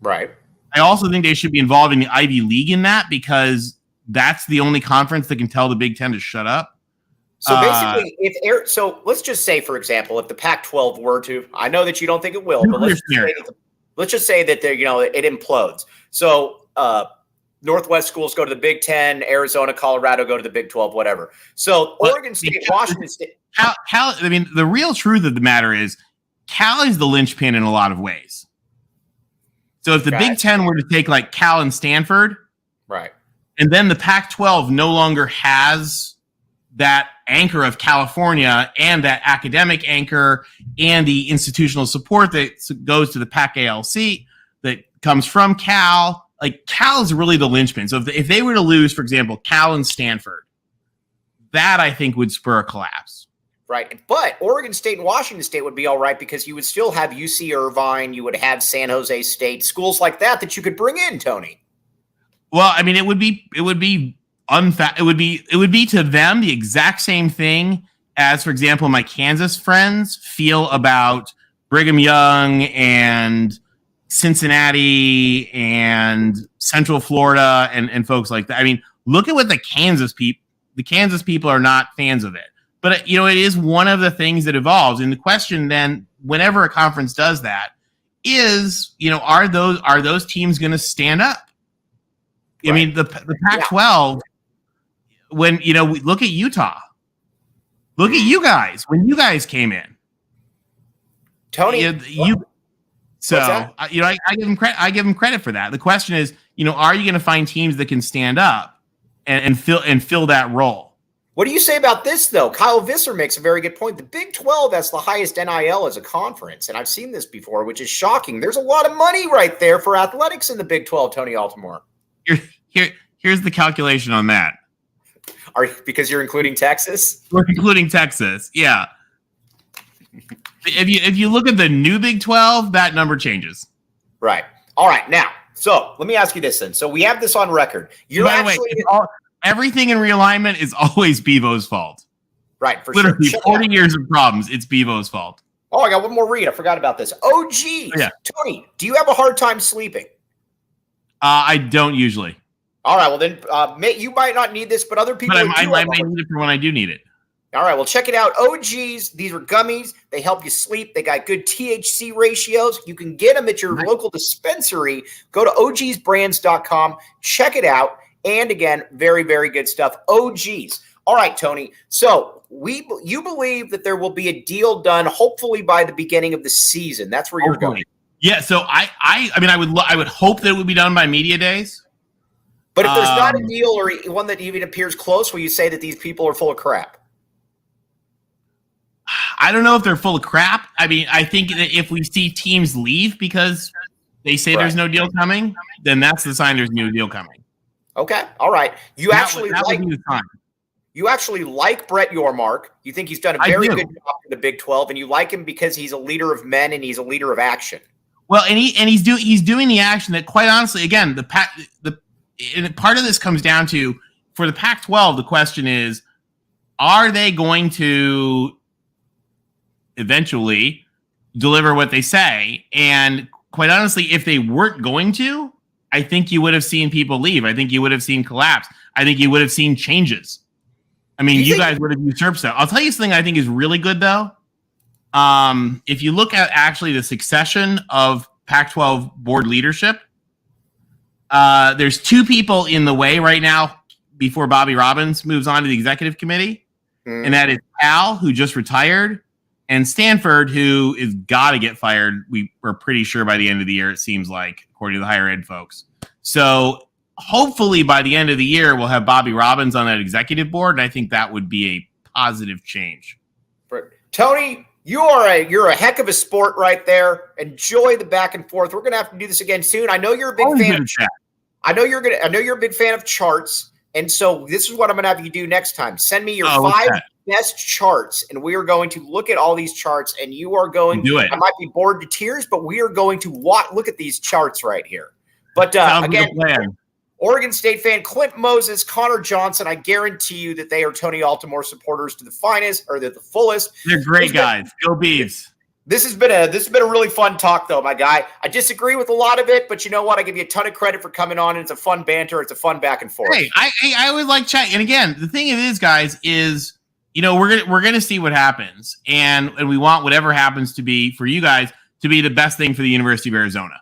Right. I also think they should be involved in the Ivy League in that, because that's the only conference that can tell the Big 10 to shut up. So basically, so let's just say, for example, if the Pac-12 were to, I know that you don't think it will, but let's just say that it implodes. So Northwest schools go to the Big 10, Arizona, Colorado go to the Big 12, whatever. So Oregon State, Washington State. Cal, the real truth of the matter is Cal is the linchpin in a lot of ways. So if the Big 10 were to take like Cal and Stanford, right, and then the Pac-12 no longer has that anchor of California and that academic anchor and the institutional support that goes to the Pac-ALC that comes from Cal. Like, Cal is really the linchpin. So if they were to lose, for example, Cal and Stanford, that I think would spur a collapse. Right. But Oregon State and Washington State would be all right, because you would still have UC Irvine, you would have San Jose State, schools like that you could bring in, Tony. Well, I mean, it would be to them the exact same thing as, for example, my Kansas friends feel about Brigham Young and Cincinnati and Central Florida and folks like that. I mean, look at what the Kansas people are not fans of it. But, it is one of the things that evolves. And the question then, whenever a conference does that, is, are those teams going to stand up? Right. I mean, the Pac-12, when, we look at Utah, look at you guys, when you guys came in. Tony, I give them credit for that. The question is, are you going to find teams that can stand up and fill that role? What do you say about this, though? Kyle Visser makes a very good point. The Big 12 has the highest NIL as a conference, and I've seen this before, which is shocking. There's a lot of money right there for athletics in the Big 12, Tony Altimore. Here's the calculation on that. Because you're including Texas? We're including Texas, yeah. If you look at the new Big 12, that number changes. Right. All right. Now, so let me ask you this then. So we have this on record. By the way, everything in realignment is always Bevo's fault. Right. For literally sure. 40 years of problems. It's Bevo's fault. Oh, I got one more read. I forgot about this. Oh, geez. Yeah. Tony, do you have a hard time sleeping? I don't usually. All right. Well, then you might not need this, but other people I might need it for when I do need it. All right. Well, check it out. OGs. These are gummies. They help you sleep. They got good THC ratios. You can get them at your local dispensary. Go to ogsbrands.com. Check it out. And again, very, very good stuff. OGs. All right, Tony. So you believe that there will be a deal done, hopefully by the beginning of the season. That's where you're going. Yeah. So I would hope that it would be done by media days. But if there's not a deal or one that even appears close, will you say that these people are full of crap? I don't know if they're full of crap. I mean, I think that if we see teams leave because they say there's no deal coming, then that's the sign there's no deal coming. Okay. All right. You actually like Brett Yormark. You think he's done a very good job for the Big 12, and you like him because he's a leader of men and he's a leader of action. Well, and he's doing the action that, quite honestly, again, and part of this comes down to, for the Pac-12, the question is, are they going to eventually deliver what they say? And quite honestly, if they weren't going to, I think you would have seen people leave. I think you would have seen collapse. I think you would have seen changes. I mean, you guys would have usurped stuff. I'll tell you something I think is really good, though. If you look at actually the succession of Pac-12 board leadership, there's two people in the way right now before Bobby Robbins moves on to the executive committee. And that is Al, who just retired, and Stanford, who is got to get fired. We're pretty sure by the end of the year, it seems like, according to the higher ed folks. So hopefully by the end of the year, we'll have Bobby Robbins on that executive board, and I think that would be a positive change. Tony, you're a heck of a sport right there. Enjoy the back and forth. We're gonna have to do this again soon. I know you're a big fan. I know you're a big fan of charts, and so this is what I'm gonna have you do next time. Send me your 5 best charts, and we are going to look at all these charts, and you are going to do it. I might be bored to tears, but we are going to look at these charts right here. But again, Oregon State fan Clint Moses, Connor Johnson, I guarantee you that they are Tony Altimore supporters to the finest, or the fullest. They're great guys. Go Beavs. This has been a really fun talk, though, my guy. I disagree with a lot of it, but you know what? I give you a ton of credit for coming on. And it's a fun banter. It's a fun back and forth. Hey, I always like chatting. And again, the thing is, guys, is we're gonna see what happens, and we want whatever happens to be for you guys to be the best thing for the University of Arizona.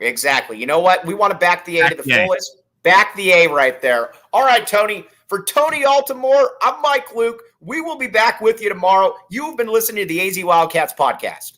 Exactly. You know what? We want to back the A to the fullest. Back the A right there. All right, Tony. For Tony Altimore, I'm Mike Luke. We will be back with you tomorrow. You've been listening to the AZ Wildcats podcast.